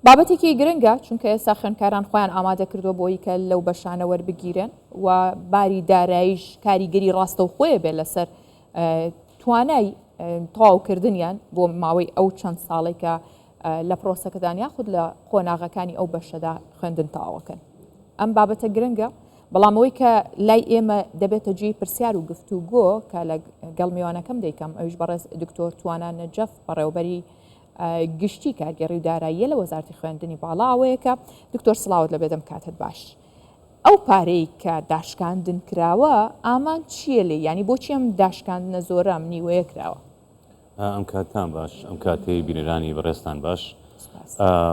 بابەتێکی گرنگە چونکە ئێستا خوێندکاران خۆیان ئامادە کردو بۆی کە لەو بەشانە وەربگیرن و باری داراییش کاریگەری ڕاستەوخۆیە بێ لەسەر توانای تەواوکردنیان بۆ ماوەی ئەو چەند ساڵێک کە لە پرۆسەکەدان یاخود لە قۆناغەکانی ئەو بەشەدا خوێندن تەواوەکەن. ئەم بابەتە گرنگە، بەڵام ئەوەی کە لای ئێمە دەبێتە جێی پرسیار و گفتوگۆ کە لەگەڵ میوانەکەم دەیکەم ئەوش بەڕێز دکتۆر توانان نەجەف بەڕێوەبەری گشتی کارگەڕی داراییە لە وەزارەتی خوێندنی باڵا ئەوەیە کە دکتۆر سڵاوت لە بێدەم کاتت باش. ئەو پارەی کە داشکاندن کراوە ئامان چییە لێ؟ ینی بۆچی ئەم داشکاندنە زۆرە ئەم نیوەیە کراوە؟ ئەم کاتتان باش، ئەم کاتەی بینەرانی بەڕێستان باش.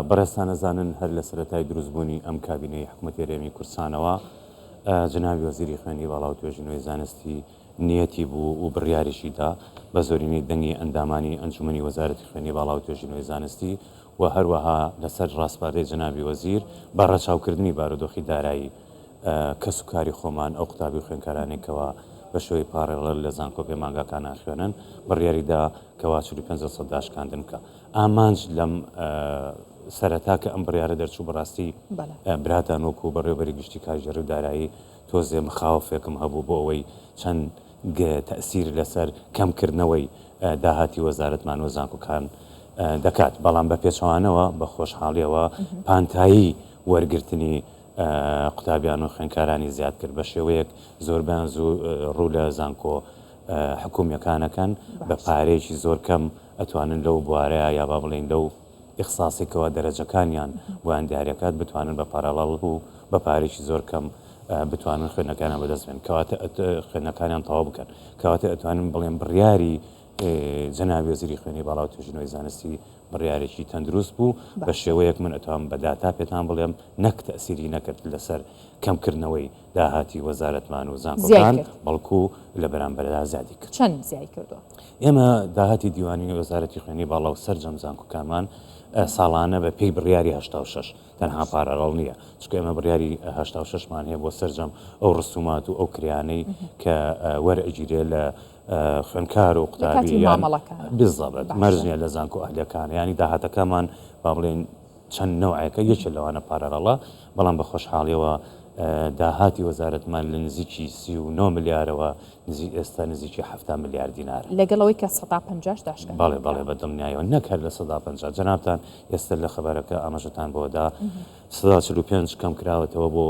بەڕێستان ئەزانن هەر لە سەرەتای دروستبوونی ئەم کابینەی حکوومەتی هەرێمی کورسانەوە جنابی وەزیری خوێندنی باڵا و توێژینەوەی زانستی نیەتی بوو و بڕیاریشیدا بە زۆرینەی دەنگی ئەندامانی ئەنجومەنی وەزارەتی خوێندنی باڵا و توێژینەوەی زانستی و هەروەها لەسەر ڕاستپارەی جنابی وەزیر بە ڕەچاوکردنی بارودۆخی دارایی کەس و کاری خۆمان ئەو قوتابی و خوێندکارانێکەوە بە شێوەی پارێڵەر لە زانکۆ پەیمانگاکان خوێنن بڕیاریدا کەوا 45% داشکاندن بکە. ئامانج لەم سەرەتا کە ئەم بڕیارە دەرچوو بەڕاستی براتان وەکو بەڕێوەبەری گشتی کاژێڕی و دارایی تۆزێ مخاوفێکم هەبوو بۆ ئەوەی چەند تەئسیر لەسەر کەمکردنەوەی داهاتی وەزارەتمان و زانکۆکان دەکات. بەڵام بە پێچەوانەوە بە خۆشحاڵیەوە پانتایی وەرگرتنی قوتابیان و خوێندکارانی زیاد کرد بە شێوەیەک زۆربیان ڕوو لە زانکۆ حکوومیەکانەکەن بە پارەیەکی زۆر کەم ئەتوانن لەو بوارەیە یا با بڵێن لەو ئیخساسێکەوە دەرەجەکانیان بۆیان دیارەکات بتوانن بە پارەڵەڵ و بە پارێکی زۆر کەم بتوانن خوێنەکانیان بەدەست بێن کەواتە خوێنەکانیان تەواو بکەن کەواتە ئەتوانن بڵێن بڕیاری جەنابی وەزیری خوێندنی باڵا و توێژینەوەی زانستی بڕیارێکی تەندروست بوو بە شێوەیەک من ئەتوان بە داتا پێتان بڵێم نەک تەئسیری نەکرد لەسەر کەمکردنەوەی داهاتی وەزارەتمان و زانکۆکان بەڵکو لە بەرامبەردا زیادی کرد. چەند زیای کردووە؟ ئێمە داهاتی دیوانی وەزارەتی خوێندنی باڵا و سەرجەم زانکۆکانمان ساڵانە بە پێی بڕیاری 86 تەنها پارەڕەڵ نییە چکە ئێمە بڕیاری 86مان هەیە بۆ سەرجەم ئەو ڕستومات و ئەو کریانەی کە وەرئەگیرێ لە خوێندکار و قوتابی بزەبێت مەرجە لە زانکۆ ئەهلیەکانە ینی داهاتەکەمان با بڵێن چەند نەوعەکە یەکێ لەوانە پارەڕەڵە بەڵام بە خۆشحاڵیەوە داهاتی وەزارەتمان لە نزیکی 39 ملیارەوە ئێستا نزیکی 7 میلیارد دینار لەگەڵەوەی کە 150 داشکات. بەڵێ بەدڵنیایەوە نەکرد لە 150 جەنابتان ئێستا لە خەبەرەکە ئاماژەتان بۆدا 145 کەم کراوەتەوە بۆ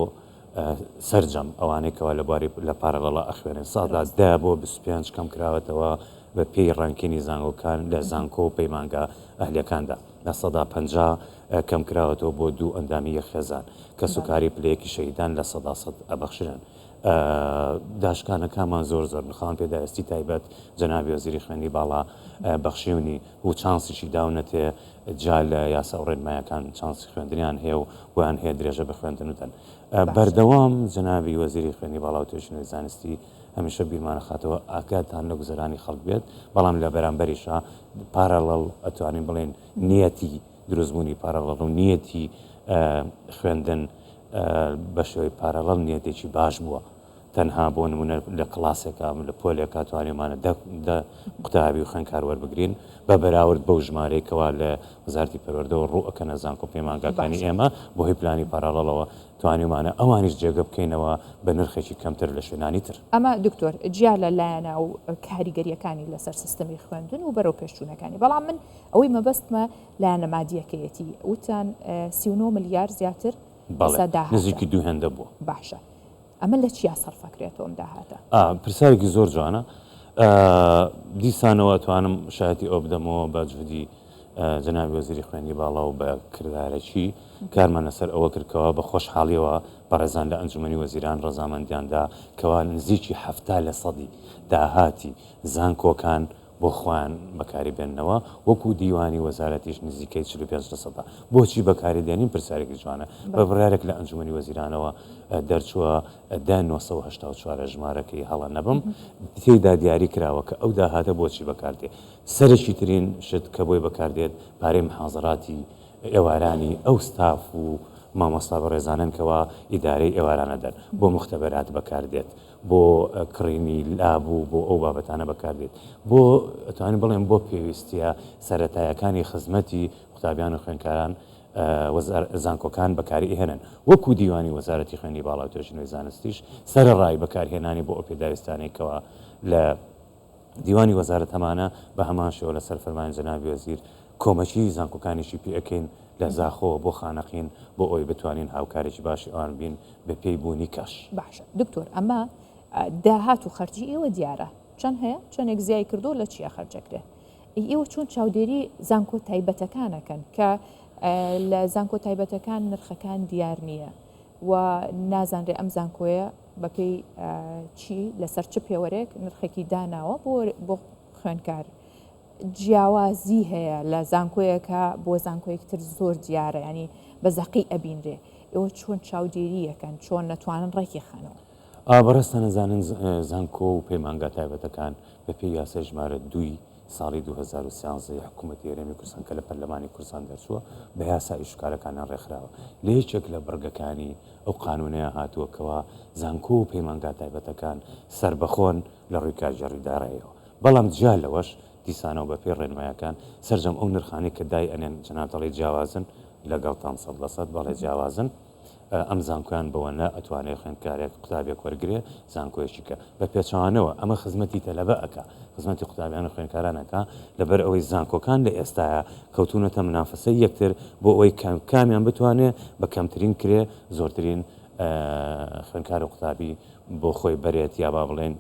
سەرجەم ئەوانێکەوە لە بواری لە پارەڵەڵە ئەخوێنن ساڵدا 10 بۆ 25 کەم کراوەتەوە بە پێی ڕانکینی زانکۆکان لە زانکۆ و پەیمانگا ئەهلیەکاندا لە 150 کەم کراوەتەوە بۆ 2 ئەندامی یەخێزان کە سوکاری پلەیەکی شەیدان لە 100 ئەبەخشرن. داشکانەکانمان زۆر بخوان پێداویستی تایبەت جەنابی وەزیری خوێندنی باڵا بەخشیونی و چانسیشی داونەتێ جا لە یاسا و ڕێنمایەکان چانسی خوێندنیان هەیە و بۆیان هەیە درێژە بە خوێندنوتەن. بەردەوام جەنابی وەزیری خوێندنی باڵا و توێژینەوەی زانستی هەمیشە بیرمانە خاتەوە ئاگاتان لە گوزەرانی خەڵک بێت بەڵام لە بەرامبەریشە پارەڵەڵ ئەتوانین بڵێن نیەتی دروستبوونی پارەڵەڵ و نیەتی خوێندن بە شێوەی پارەڵەڵ نیەتێکی باش بووە. تەنها بۆ نمونە لە کلاسێکە لە پۆلێکا توانێمانە قوتابی و خوێندکار وەربگرین بە بەراورد بەو ژمارەیەکەوە لە وەزارەتی پەروەردەوە ڕوئەکەنە زانکۆ پەیمانگاکانی ئێمە بۆ هۆی پلانی پارەڵەڵەوە توانیمانە ئەوانیش جێگە بکەینەوە بە نرخێکی کەمتر لە شوێنانی تر. ئەمە دکتۆر جیا لە لایەنە و کاریگەریەکانی لەسەر سیستەمی خوێندن و بەرەو پێشچوونەکانی بەڵام من ئەوەی مەبەستمە لایەنە مادیەکەیەتی وتان 39 ملیار زیاتر نزیکی 2 هێندە بووە. باشە ئەمە لە چیا سەرفەکرێتەوە ئەم داهاتە؟ پرسیارێکی زۆر جوانە. دیسانەوە توانم شایەتی ئەو بدەمەوە بە جودی جەنابی وەزیری خوێندنی باڵا و بە کردارێکی کارمان لەسەر ئەوە کردکەوە بە خۆشحاڵیەوە بەڕێزان لە ئەنجومەنی وەزیران ڕەزامەندیاندا کەوا نزیکی 70% داهاتی زانکۆکان بۆ خۆیان بەکاری بێننەوە وەکو دیوانی وەزارەتیش نزیکەی 45%. بۆچی بەکاری دێنین پرسیارێکی جوانە بە بڕیارێک لە ئەنجومەنی وەزیرانەوە دەرچووە 1984 ژمارەکەی هەڵە نەبم تێیدا دیاری کراوە کە ئەو داهاتە بۆچی بەکاردێ سەرشی ترین شت کە بۆی بەکاردێت پارەی محازەڕاتی ئێوارانی ئەو ستاف و مامۆستا بەڕێزاننکەوە ئیدارەی ئێوارانە دەن بۆ مختبەرات بەکاردێت بۆ کڕینی لابوو بۆ ئەو بابەتانە بەکاردێت بۆ ئەتوانین بڵێن بۆ پێویستیە سەرەتایەکانی خزمەتی قوتابیان و خوێندکاران زانکۆکان بەکاری هێنن وەکو دیوانی وەزارەتی خوێنی باڵا و توێژینەوەی زانستیش سەرڕای بەکارهێنانی بۆ ئەو پێداویستانێکەوە لە دیوانی وەزارەت هەمانە بە هەمان شێوە لە سەرفەرمانی جەنابی وەزیر کۆمەچی زانکۆکانیشی پێەکەین لە زاخۆ بۆ خانەقین بۆ ئەوی بتوانین هاوکارێکی باشی ئەوان بین بە پێی بوونی کەش. باشە دکتۆر ئەمە داهات و خەرجی ئێوە دیارە چەند هەیە چەندێک زیای کردو لە چیە خەرجەکرێ ئێوە چۆن چاودێری زانکۆ تایبەتەکانەکەن کە لە زانکۆ تایبەتەکان نرخەکان دیار نییە و نازانرێ ئەم زانکۆیە بەپێی چی لەسەر چ پێوەرێک نرخێکی داناوە بۆ خوێنکار جیاوازی هەیە لە زانکۆیەکە بۆ زانکۆیەکتر زۆر دیارە ینی بە زەقی ئەبینرێ ئێوە چۆن چاودێریەکەن چۆن نەتوانن ڕێکی خانەوە بەڕێستە نەزانن زانکۆ و پەیمانگا تایبەتەکان بە پێی یاسای ژمارە 2 ساڵی 2013 حکوومەتی هەرێمی کوردستان کە لە پەرلەمانی کوردستان دەرچووە بە یاسا ئیشکارەکانیان ڕێکخراوە لە یەکێک لە بڕگەکانی ئەو قانونەیە هاتووەکەوە زانکۆ و پەیمانگا تایبەتەکان سربەخۆن لە ڕووی کاژێڕیدارایەوە بەڵام جیا لەوەش دیسانەوە بە پێی ڕێنمایەکان سەررجەم ئەو نرخانی کە دای ئەنێن جناتەڵی جیاوازن لەگەڵ تام 100% بەڵێ جیاوازن ئەم زانکۆیان بەوەنە ئەتوانێت خوێندکارێک قوتابێک وەرگێ زانکۆیشیکە بە پێچوانەوە ئەمە خزمەتی تەلەبە ئەکا خزمەتی قوتابیان و خوێندکارانەکە لەبەر ئەوەی زانکۆکان لە ئێستاە کەوتونەتە منافسەی یەکتر بۆ ئەوەی کامیان بتوانێت بە کەمترین کرێ زۆرترین خوێندکار و قوتابی بۆ خۆی بەرێت یا با بڵێن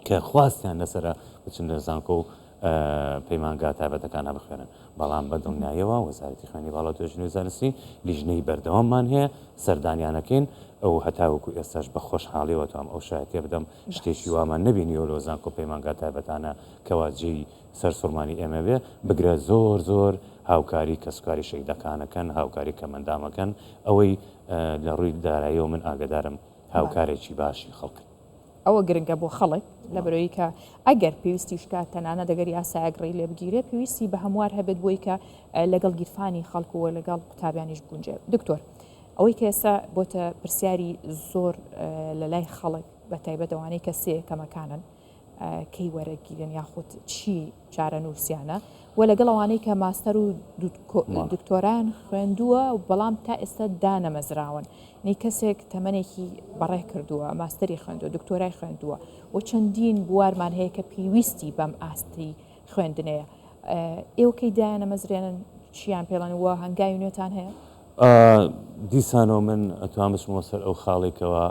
کە خواستیان لەسرە بچن لە زانکۆ و پەیمانگا تایبەتەکانە بخوێنن بەڵام بەدڵنیاییەوە وەزارەتی خوێنی باڵا و توێژینەوەی زانستی لیژنەی بەردەواممان هەیە سەردانیانەکەین ئەو هەتاوەکو ئێستاش بە خۆشحاڵیەوە توام ئەو شایەتێ بدەم شتێکی وامان نبینیەوە لە زانکۆ پەیمانگا تایبەتانە کەوا جێی سەر سوورمانی ئێمە بێ بگرە زۆر هاوکاری کەسوکاری شەیدەکانەکەن هاوکاری کەمەندامەکەن ئەوەی لە ڕووی داراییەوە من ئاگدارم هاوکارێکی باشی خەڵک ئەوە گرنگە بۆ خەڵک لە بەرەوەی کە ئەگەر پێویستی شکات تەنانە دەگەری ئاسایەگڕی لێ بگیرێ پێویستی بە هەموار هەبێت بۆی کە لەگەڵ گیرفانی خەڵکووە لەگەڵ قوتابیانیش بونجێ دکتۆر ئەوەی کە ئێستا بۆتە پرسیاری زۆر لە لای خەڵک بە تایبەتەوانەی کە سێ کەمەکانن کەی وەرەگیرن یاخود چی چارە نووسیانە و لەگەڵ ئەوانەی کە ماستەر و دکتۆران خوێندووە و بەڵام تا ئێستا دانەمەزراون نی کەسێک تەمەنێکی بەڕێ کردووە ماستەری خوێندووە دکتۆرای خوێندووە و چەندین بوارمان هەیە کە پێویستی بەم ئاستی خوێندنەیە ئێوەکەی دایانەمەزرێنن چیان پێڵەنەوە هەنگاوی نوێتان هەیە دیسانەوە من ئەتوان بچمەوە سەر ئەو خاڵێکەوە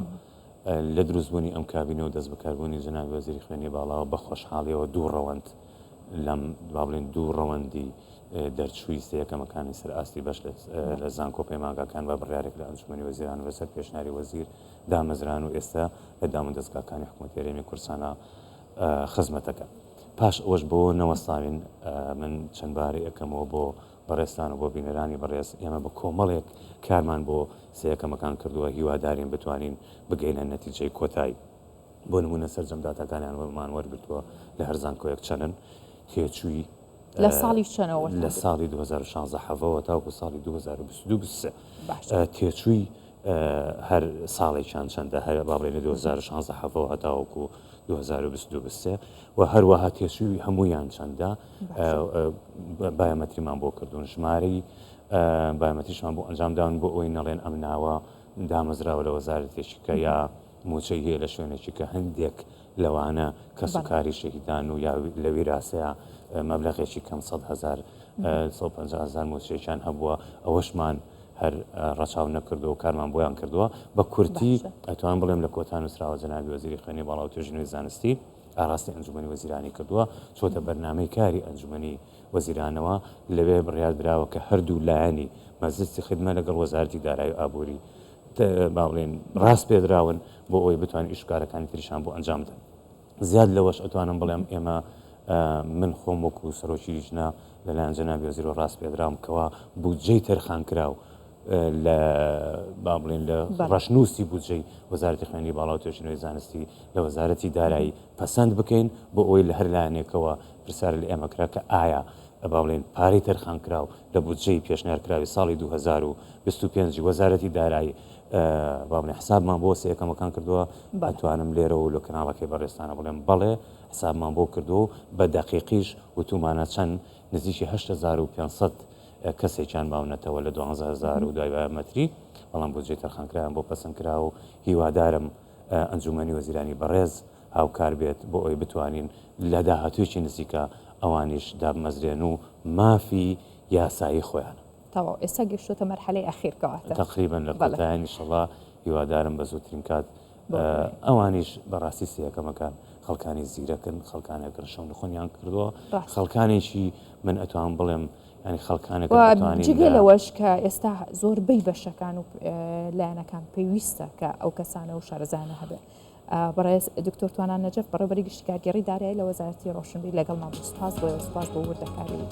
لە دروستبوونی ئەم کابینەوە دەست بەکاربوونی جەنابی وەزیری خوێنی باڵاوە بە خۆشحاڵیەوە دوو ڕەوەند لەم بڵێن دوو ڕەوەندی دەرچووی سەکەمەکانی سەر ئاستی بەش لە زانکۆ پەیمانگاکان بە بڕیارێک لە ئەنجومەنی وەزیران و لەسەر پێشناری وەزیر دامەزران و ئێستا لە دام و دەستگاکانی حکوومەتی هەرێمی کوردستانە خزمەتەکە پاش ئەوەش بۆ نەوەستاوین من چەند باری ئەەکەمەوە بۆ بەڕێستان و بۆ بینەرانی بەڕێز ئێمە بە کۆمەڵێک کارمان بۆ سەیەکەمەکان کردووە هیوادارین بتوانین بگەینە نەتیجەی کۆتایی بۆ نمونە سەرجەم داتاکانیانمان وەرگرتووە لە هەر زانکۆیەک چەنن تێچووی لە ساڵی چەنەوە لە ساڵی 2016 حەوەوە تاوکو ساڵی 2022 تێچووی هەر ساڵێکیان چەندە هەر بابڵێ لە 2016 حەوە هەتاوەکو 2022 و هەروەها تێچووی هەمویان چەندە بایەمەتریمان بۆ کردوون ژمارەی بایەمەتریشمان بۆ ئەنجامداون بۆ ئەوی نەڵێن ئەم ناوە دامەزراوە لە وەزارەتێکی کە یا موچەی هەیە لە شوێنێکی کە هەندێک لەوانە کەسوکاری شەهیدان و یا لە ویراسەیە مەبلەغێکی کەم 150,000 موچەیەکیان هەبووە ئەوەشمان هەر ڕەچاو نەکردو و کارمان بۆیان کردووە بە کورتی ئەتوان بڵێم لە کۆتا نووسراوە جەنابی وەزیری خوێنی باڵا و توێژینەوەی زانستی ئاراستی ئەنجومەنی وەزیرانی کردووە چۆتە بەرنامەی کاری ئەنجومەنی وەزیرانەوە لەوێ بڕیاردراوە کە هەردوو لایەنی مەزستی خدمە لەگەڵ وەزارەتی دارایی و ئابووری باڵێن ڕاست پێدراون بۆ ئەوی بتوانین ئیشکارەکانی تریشان بۆ ئەنجام بدەن زیاد لەوەش ئەتوانم بڵێم ئێمە من خۆم وەکو سەرۆکی لیژنە لەلایەن جەنابی وەزیر و ڕاست پێدرام کەوا بودجەی تەرخان کراو لە با بڵێن لە ڕەشنووسی بودجەی وەزارەتی خوێنی باڵا و توێژینەوەی زانستی لە وەزارەتی دارایی پەسەند بکەین بۆ ئەوەی لە هەر لایەنێکەوە پرسیار لە ئێمە کرا کە ئایا با بڵێن پارەی تەرخان کراو لە بودجەی پێشنیارکراوی ساڵی 2025 وەزارەتی دارایی با بڵێن حسابمان بۆ سەیەکەمەکان کردووە ئەتوانم لێرە و لە کەناڵەکەی بەڕێستانە بڵێم بەڵێ حسابمان بۆ کردو بە دەقیقیش وتومانە چەند نزیکی 8500 کەسێکیان باونەتەوە لە 12,000 و دوای مەتری بەڵام بۆ جێ تەرخانکرایان بۆ پەسەندکرا و هیوادارم ئەنجومەنی وەزیرانی بەڕێز هاوکار بێت بۆ ئەوی بتوانین لە داهاتوێکی نزیکە ئەوانیش دابمەزرێن و مافی یاسایی خۆیان تەواو ئێستا گەشتۆتە مەرحەلەی ئەخیرکەواتە تقریبا لە کۆتایانی ئینشەڵڵا هیوادارم بە زووترین کات ئەوانیش بەڕاستی سیەکەمەکان خەڵکانی زیرەکن خەڵکانێکن شەون خۆنیان کردووە خەڵکانێکی من ئەتوان بڵێم ینی خەڵکانێک جگە لەوەش کە ئێستا زۆربەی بەشەکان و لایەنەکان پێویستە کە ئەو کەسانە و شارەزانە هەبێت بەڕێز دکتۆر توانان نەجەف بەڕێوەبەری گشتیکارگەڕی دارایی لە وەزارەتی ڕۆشنبیر لەگەڵ ماڵ سوپاس بۆ سوپاس بۆ وردەکاری